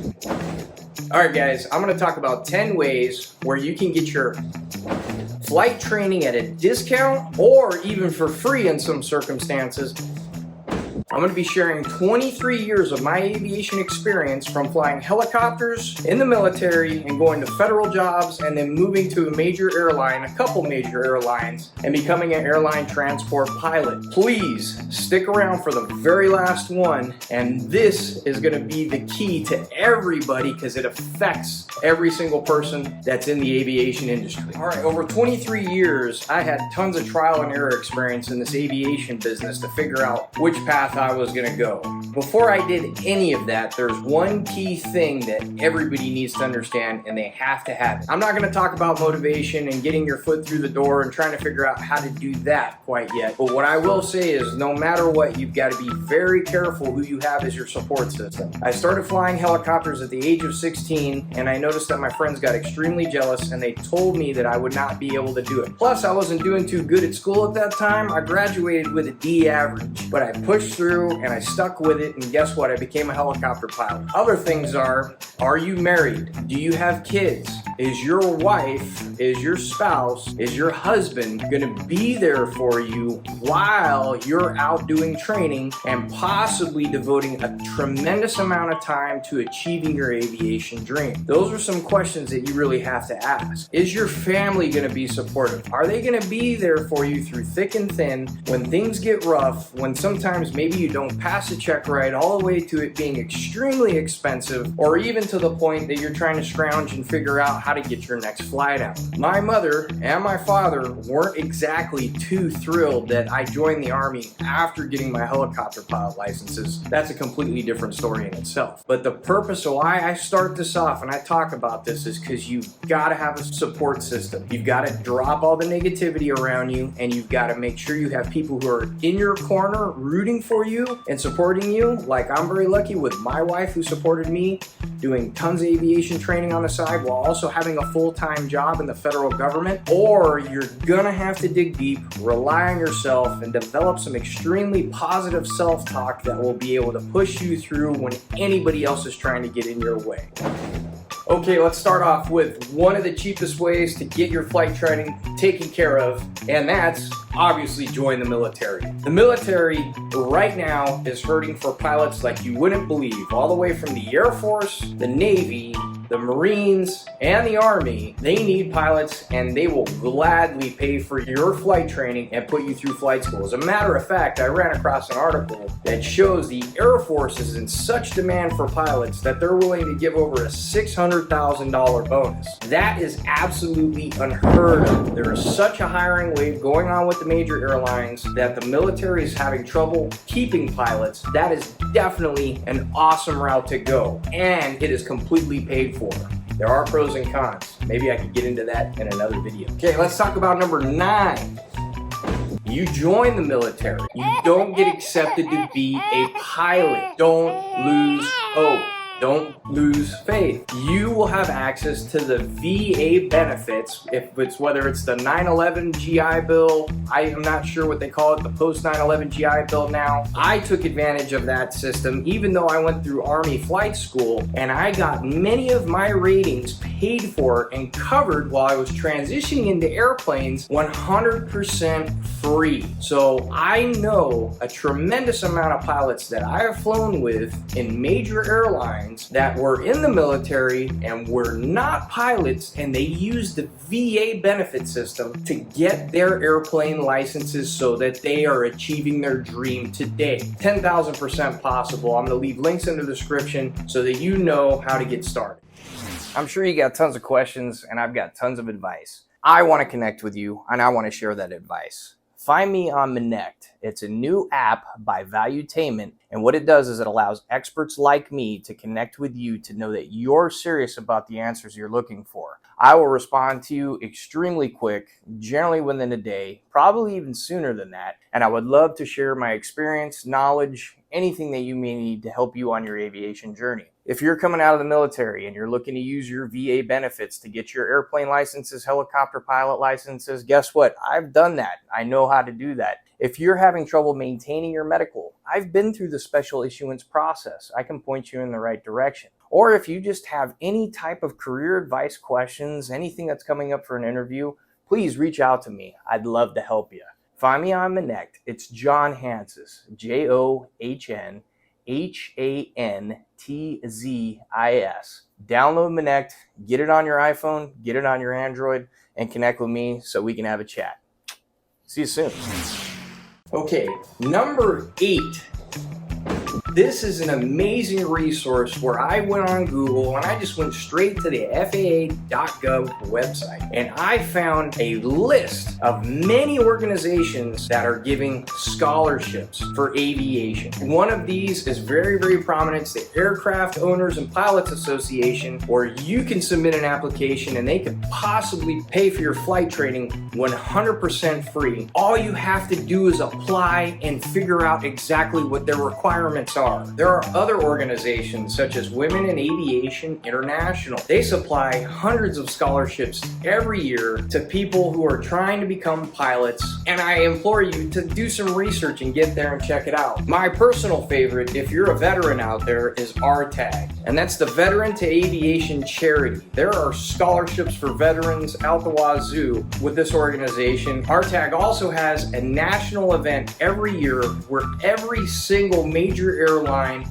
All right, guys, I'm going to talk about 10 ways where you can get your flight training at a discount or even for free in some circumstances. I'm going to be sharing 23 years of my aviation experience from flying helicopters in the military and going to federal jobs and then moving to a major airline, a couple major airlines, and becoming an airline transport pilot. Please stick around for the very last one, and this is going to be the key to everybody because it affects every single person that's in the aviation industry. All right, over 23 years, I had tons of trial and error experience in this aviation business to figure out which path I was going to go. Before I did any of that, there's one key thing that everybody needs to understand, and they have to have it. I'm not going to talk about motivation and getting your foot through the door and trying to figure out how to do that quite yet. But what I will say is no matter what, you've got to be very careful who you have as your support system. I started flying helicopters at the age of 16, and I noticed that my friends got extremely jealous and they told me that I would not be able to do it. Plus, I wasn't doing too good at school at that time. I graduated with a D average, but I pushed through and I stuck with it, and guess what? I became a helicopter pilot. Other things are you married? Do you have kids? Is your wife, is your spouse, is your husband going to be there for you while you're out doing training and possibly devoting a tremendous amount of time to achieving your aviation dream? Those are some questions that you really have to ask. Is your family going to be supportive? Are they going to be there for you through thick and thin when things get rough, when sometimes maybe you don't pass a check right, all the way to it being extremely expensive, or even to the point that you're trying to scrounge and figure out how to get your next flight out? My mother and my father weren't exactly too thrilled that I joined the Army after getting my helicopter pilot licenses. That's a completely different story in itself. But the purpose of why I start this off and I talk about this is because you've got to have a support system. You've got to drop all the negativity around you, and you've got to make sure you have people who are in your corner rooting for you and supporting you. Like, I'm very lucky with my wife who supported me doing tons of aviation training on the side while also having a full-time job in the federal government. Or you're gonna have to dig deep, rely on yourself, and develop some extremely positive self-talk that will be able to push you through when anybody else is trying to get in your way. Okay, let's start off with one of the cheapest ways to get your flight training taken care of, and that's obviously join the military. The military right now is hurting for pilots like you wouldn't believe, all the way from the Air Force, the Navy, the Marines, and the Army. They need pilots, and they will gladly pay for your flight training and put you through flight school. As a matter of fact, I ran across an article that shows the Air Force is in such demand for pilots that they're willing to give over a $600,000 bonus. That is absolutely unheard of. There is such a hiring wave going on with the major airlines that the military is having trouble keeping pilots. That is definitely an awesome route to go, and it is completely paid for. There are pros and cons. Maybe I could get into that in another video. Okay, let's talk about number 9. You join the military. You don't get accepted to be a pilot. Don't lose hope. Don't lose faith. You will have access to the VA benefits, whether it's the 9/11 GI Bill. I am not sure what they call it, the post 9/11 GI Bill now. I took advantage of that system even though I went through Army flight school, and I got many of my ratings paid for and covered while I was transitioning into airplanes 100% free. So I know a tremendous amount of pilots that I have flown with in major airlines that were in the military and were not pilots, and they used the VA benefit system to get their airplane licenses so that they are achieving their dream today. 10,000% possible. I'm going to leave links in the description so that you know how to get started. I'm sure you got tons of questions, and I've got tons of advice. I want to connect with you, and I want to share that advice. Find me on Minect. It's a new app by Valuetainment, and what it does is it allows experts like me to connect with you to know that you're serious about the answers you're looking for. I will respond to you extremely quick, generally within a day, probably even sooner than that, and I would love to share my experience, knowledge, anything that you may need to help you on your aviation journey. If you're coming out of the military and you're looking to use your VA benefits to get your airplane licenses, helicopter pilot licenses, guess what? I've done that. I know how to do that. If you're having trouble maintaining your medical, I've been through the special issuance process. I can point you in the right direction. or if you just have any type of career advice questions, anything that's coming up for an interview, please reach out to me. I'd love to help you. Find me on Connect. It's John Hantzis, JOHNHANTZIS. Download Connect, get it on your iPhone, get it on your Android, and connect with me so we can have a chat. See you soon. Okay, number 8. This is an amazing resource where I went on Google and I just went straight to the FAA.gov website, and I found a list of many organizations that are giving scholarships for aviation. One of these is very, very prominent. It's the Aircraft Owners and Pilots Association, where you can submit an application and they could possibly pay for your flight training 100% free. All you have to do is apply and figure out exactly what their requirements are. There are other organizations such as Women in Aviation International. They supply hundreds of scholarships every year to people who are trying to become pilots, and I implore you to do some research and get there and check it out. My personal favorite, if you're a veteran out there, is RTAG, and that's the Veteran to Aviation Charity. There are scholarships for veterans out the wazoo with this organization. RTAG also has a national event every year where every single major airline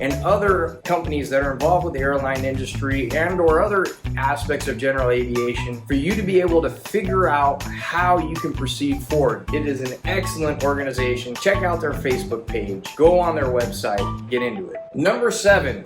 and other companies that are involved with the airline industry and or other aspects of general aviation, for you to be able to figure out how you can proceed forward. It is an excellent organization. Check out their Facebook page, go on their website, get into it. Number 7.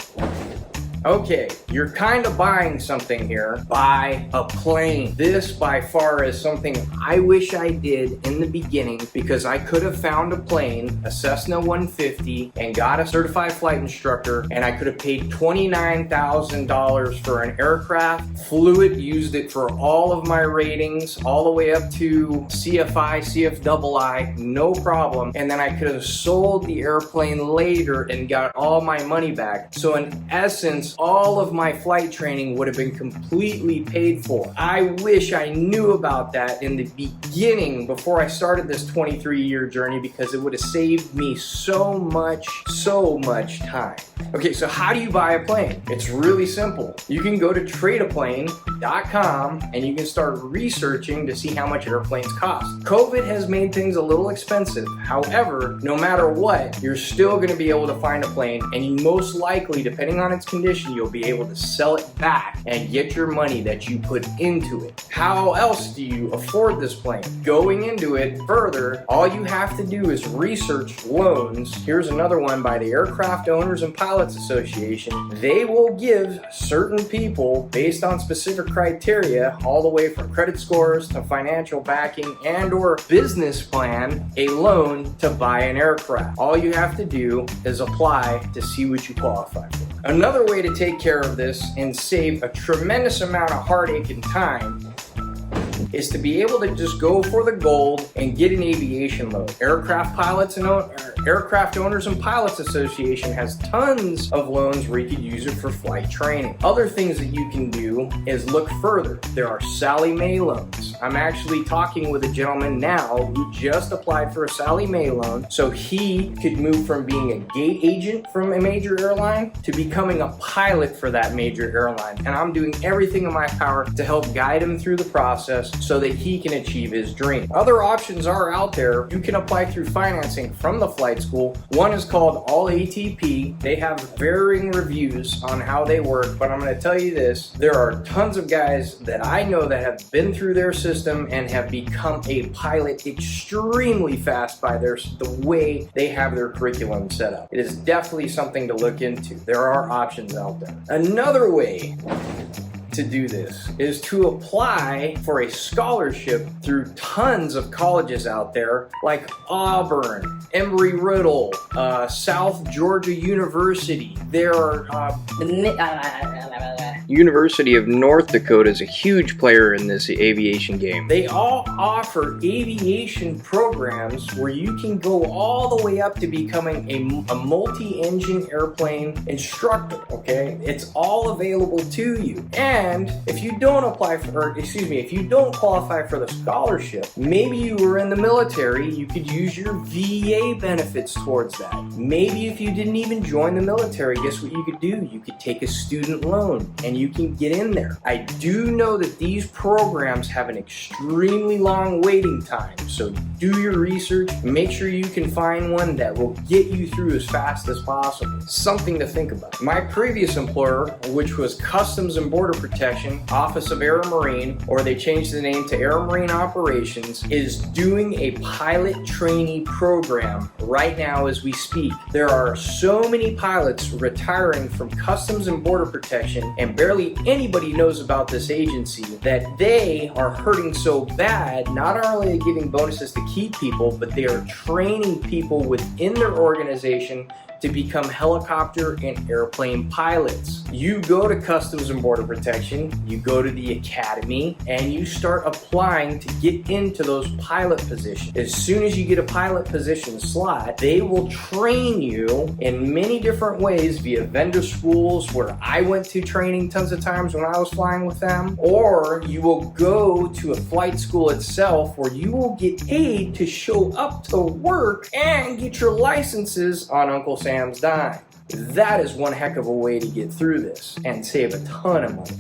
Okay, you're kind of buying something here. Buy a plane. This by far is something I wish I did in the beginning, because I could have found a plane, a Cessna 150, and got a certified flight instructor, and I could have paid $29,000 for an aircraft, flew it, used it for all of my ratings, all the way up to CFI, CFII, no problem, and then I could have sold the airplane later and got all my money back. So in essence, all of my flight training would have been completely paid for. I wish I knew about that in the beginning before I started this 23-year journey, because it would have saved me so much time. Okay, so how do you buy a plane? It's really simple. You can go to tradeaplane.com and you can start researching to see how much airplanes cost. COVID has made things a little expensive. However, no matter what, you're still going to be able to find a plane, and you most likely, depending on its condition, you'll be able to sell it back and get your money that you put into it. How else do you afford this plane? Going into it further, all you have to do is research loans. Here's another one by the Aircraft Owners and Pilots Association. They will give certain people, based on specific criteria, all the way from credit scores to financial backing and or business plan, a loan to buy an aircraft. All you have to do is apply to see what you qualify for. Another way to take care of this and save a tremendous amount of heartache and time is to be able to just go for the gold and get an aviation loan. Aircraft Owners and Pilots Association has tons of loans where you could use it for flight training. Other things that you can do is look further. There are Sally Mae loans. I'm actually talking with a gentleman now who just applied for a Sally Mae loan so he could move from being a gate agent from a major airline to becoming a pilot for that major airline. And I'm doing everything in my power to help guide him through the process so that he can achieve his dream. Other options are out there. You can apply through financing from the flight school. One is called All ATP. They have varying reviews on how they work, but I'm going to tell you this, there are tons of guys that I know that have been through their system and have become a pilot extremely fast by the way they have their curriculum set up. It is definitely something to look into. There are options out there. Another way to do this is to apply for a scholarship through tons of colleges out there like Auburn, Embry-Riddle, South Georgia University. There are University of North Dakota is a huge player in this aviation game. They all offer aviation programs where you can go all the way up to becoming a multi-engine airplane instructor, okay? It's all available to you. And And if you don't if you don't qualify for the scholarship, maybe you were in the military, you could use your VA benefits towards that. Maybe if you didn't even join the military, guess what you could do? You could take a student loan and you can get in there. I do know that these programs have an extremely long waiting time, so do your research. Make sure you can find one that will get you through as fast as possible. Something to think about. My previous employer, which was Customs and Border Protection, Office of Air and Marine, or they changed the name to Air and Marine Operations, is doing a pilot trainee program right now as we speak. There are so many pilots retiring from Customs and Border Protection, and barely anybody knows about this agency, that they are hurting so bad. Not only are they giving bonuses to keep people, but they are training people within their organization to become helicopter and airplane pilots. You go to Customs and Border Protection, you go to the academy, and you start applying to get into those pilot positions. As soon as you get a pilot position slot, they will train you in many different ways via vendor schools, where I went to training tons of times when I was flying with them, or you will go to a flight school itself where you will get paid to show up to work and get your licenses on Uncle Sam's dime. That is one heck of a way to get through this and save a ton of money.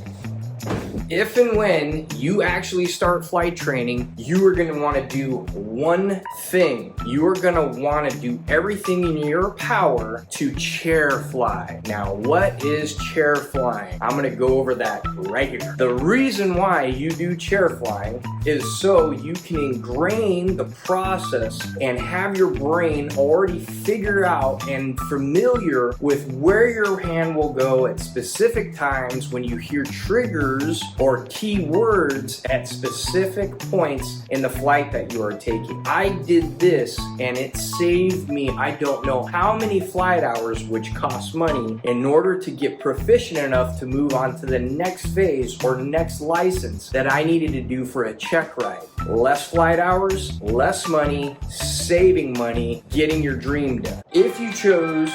If and when you actually start flight training, you are going to want to do one thing. You are going to want to do everything in your power to chair fly. Now, what is chair flying? I'm going to go over that right here. The reason why you do chair flying is so you can ingrain the process and have your brain already figured out and familiar with where your hand will go at specific times when you hear triggers or key words at specific points in the flight that you are taking. I did this and it saved me I don't know how many flight hours, which costs money, in order to get proficient enough to move on to the next phase or next license that I needed to do for a check ride. Less flight hours, less money, saving money, getting your dream done. If you choose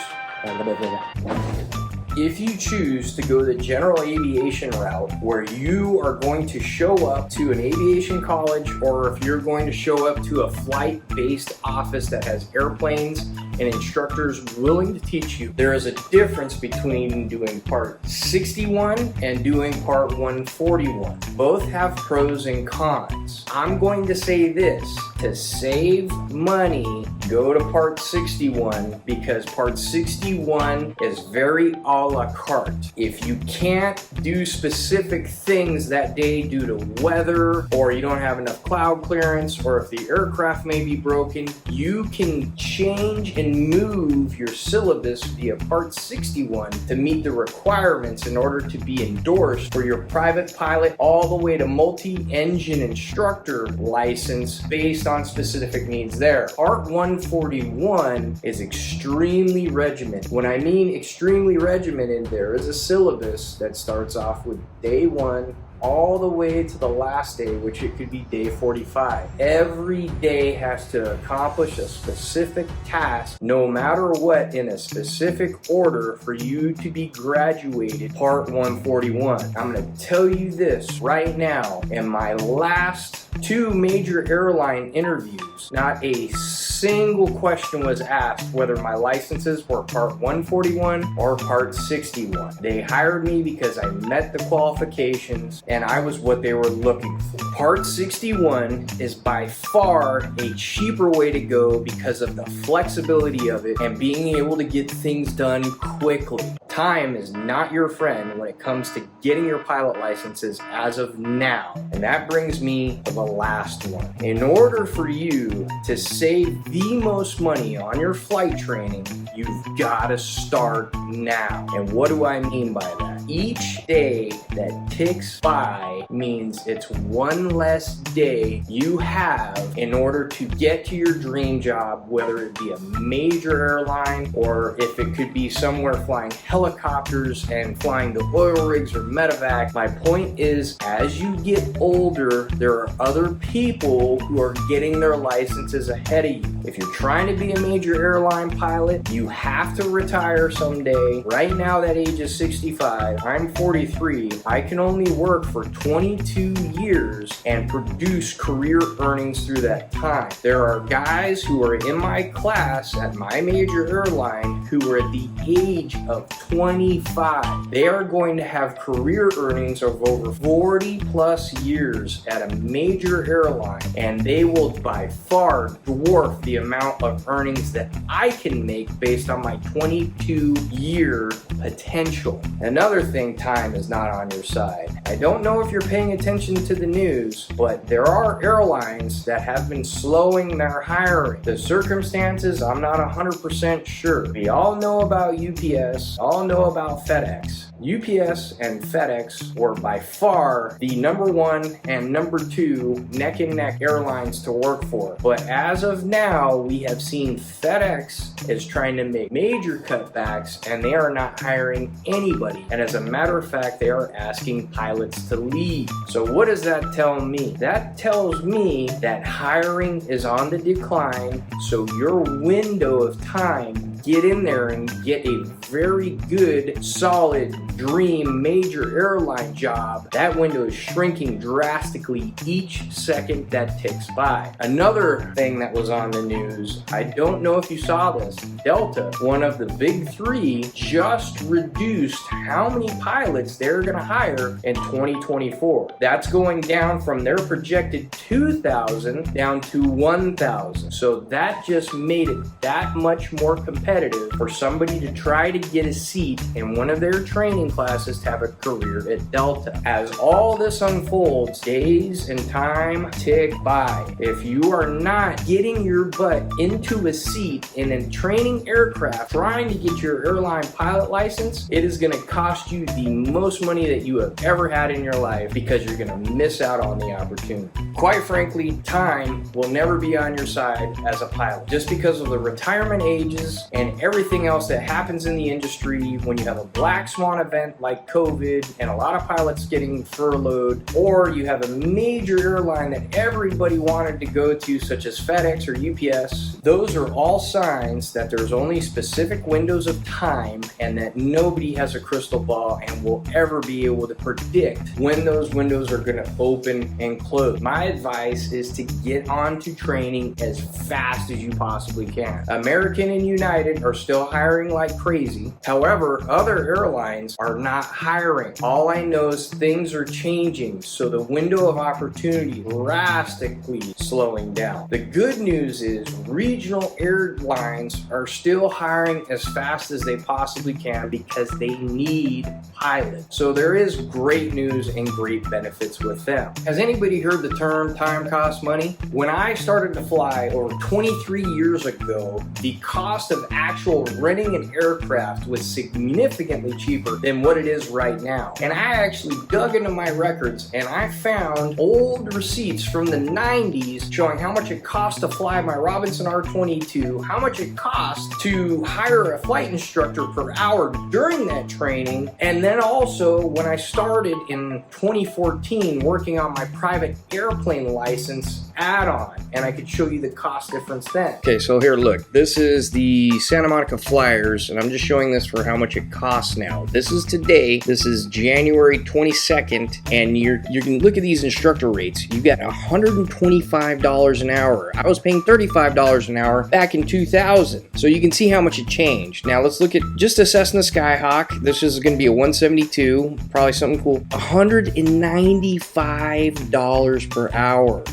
to go the general aviation route, where you are going to show up to an aviation college, or if you're going to show up to a flight-based office that has airplanes and instructors willing to teach you, there is a difference between doing Part 61 and doing Part 141. Both have pros and cons. I'm going to say this: to save money, go to Part 61, because Part 61 is very a la carte. If you can't do specific things that day due to weather, or you don't have enough cloud clearance, or if the aircraft may be broken, you can change and move your syllabus via Part 61 to meet the requirements in order to be endorsed for your private pilot all the way to multi-engine instructor license based on specific needs there. Part 141 is extremely regimented. When I mean extremely regimented, there is a syllabus that starts off with day 1 all the way to the last day, which it could be day 45. Every day has to accomplish a specific task, no matter what, in a specific order for you to be graduated Part 141. I'm going to tell you this right now. In my last 2 major airline interviews, not a single question was asked whether my licenses were Part 141 or Part 61. They hired me because I met the qualifications and I was what they were looking for. Part 61 is by far a cheaper way to go because of the flexibility of it and being able to get things done quickly. Time is not your friend when it comes to getting your pilot licenses as of now. And that brings me to the last one. In order for you to save the most money on your flight training, you've got to start now. And what do I mean by that? Each day that ticks by means it's one less day you have in order to get to your dream job, whether it be a major airline or if it could be somewhere flying helicopters and flying the oil rigs or medevac. My point is, as you get older, there are other people who are getting their licenses ahead of you. If you're trying to be a major airline pilot, you have to retire someday. Right now that age is 65. 35, I'm 43, I can only work for 22 years and produce career earnings through that time. There are guys who are in my class at my major airline who are at the age of 25. They are going to have career earnings of over 40 plus years at a major airline, and they will by far dwarf the amount of earnings that I can make based on my 22-year potential. Another thing, time is not on your side. I don't know if you're paying attention to the news, but there are airlines that have been slowing their hiring. The circumstances, I'm not 100% sure. We all know about UPS, all know about FedEx. UPS and FedEx were by far the #1 and #2 neck and neck airlines to work for. But as of now, we have seen FedEx is trying to make major cutbacks, and they are not hiring anybody. And as a matter of fact, they are asking pilots to leave. So what does that tell me? That tells me that hiring is on the decline. So your window of time, get in there and get a very good, solid, dream major airline job. That window is shrinking drastically each second that ticks by. Another thing that was on the news, I don't know if you saw this, Delta, one of the big three, just reduced how many pilots they're going to hire in 2024. That's going down from their projected 2,000 down to 1,000. So that just made it that much more competitive for somebody to try to get a seat in one of their training classes to have a career at Delta. As all this unfolds, days and time tick by. If you are not getting your butt into a seat in a training aircraft trying to get your airline pilot license, it is going to cost you the most money that you have ever had in your life, because you're going to miss out on the opportunity. Quite frankly, time will never be on your side as a pilot, just because of the retirement ages and everything else that happens in the industry when you have a black swan event like COVID and a lot of pilots getting furloughed, or you have a major airline that everybody wanted to go to, such as FedEx or UPS. Those are all signs that there's only specific windows of time, and that nobody has a crystal ball and will ever be able to predict when those windows are going to open and close. My advice is to get on to training as fast as you possibly can. American and United are still hiring like crazy. However, other airlines are not hiring. All I know is things are changing, so the window of opportunity drastically slowing down. The good news is regional airlines are still hiring as fast as they possibly can because they need pilots. So there is great news and great benefits with them. Has anybody heard the term time costs money? When I started to fly over 23 years ago, the cost of actual renting an aircraft was significantly cheaper than what it is right now. And I actually dug into my records and I found old receipts from the 90s showing how much it cost to fly my Robinson R-22, how much it cost to hire a flight instructor per hour during that training, and then also when I started in 2014 working on my private airplane license add-on, and I could show you the cost difference then. Okay, so here, look, this is the Santa Monica Flyers, and I'm just showing this for how much it costs now. This is today, this is January 22nd, and you can look at these instructor rates. You get $125 an hour. I was paying $35 an hour back in 2000, so you can see how much it changed. Now let's look at just a Cessna Skyhawk. This is going to be a 172, probably something cool. $195 per hour.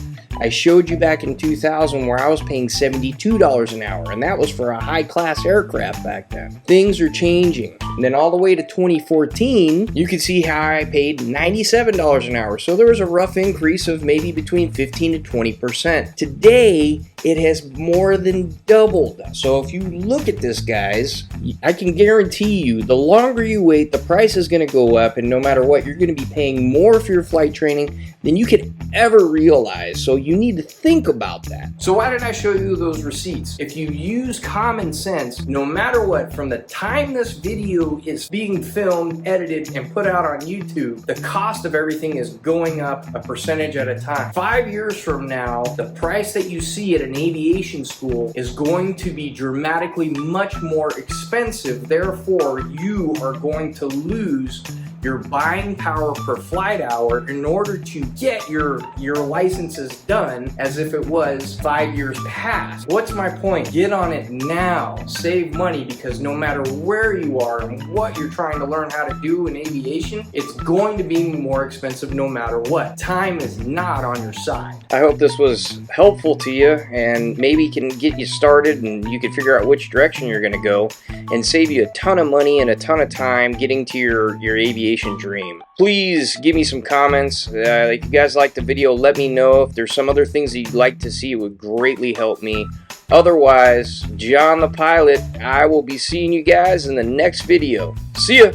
I showed you back in 2000 where I was paying $72 an hour, and that was for a high-class aircraft back then. Things are changing. And then all the way to 2014, you can see how I paid $97 an hour. So there was a rough increase of maybe between 15 to 20%. Today, it has more than doubled. So if you look at this, guys, I can guarantee you the longer you wait, the price is going to go up, and no matter what, you're going to be paying more for your flight training than you could ever realize. So you need to think about that. So why did I show you those receipts? If you use common sense, no matter what, from the time this video is being filmed, edited, and put out on YouTube, the cost of everything is going up a percentage at a time. 5 years from now, the price that you see at an aviation school is going to be dramatically much more expensive. Therefore, you are going to lose You're buying power per flight hour in order to get your licenses done as if it was 5 years past. What's my point? Get on it now. Save money, because no matter where you are and what you're trying to learn how to do in aviation, it's going to be more expensive no matter what. Time is not on your side. I hope this was helpful to you and maybe can get you started and you can figure out which direction you're going to go and save you a ton of money and a ton of time getting to your aviation dream. Please give me some comments. If you guys like the video, let me know. If there's some other things that you'd like to see, it would greatly help me. Otherwise, John the Pilot, I will be seeing you guys in the next video. See ya!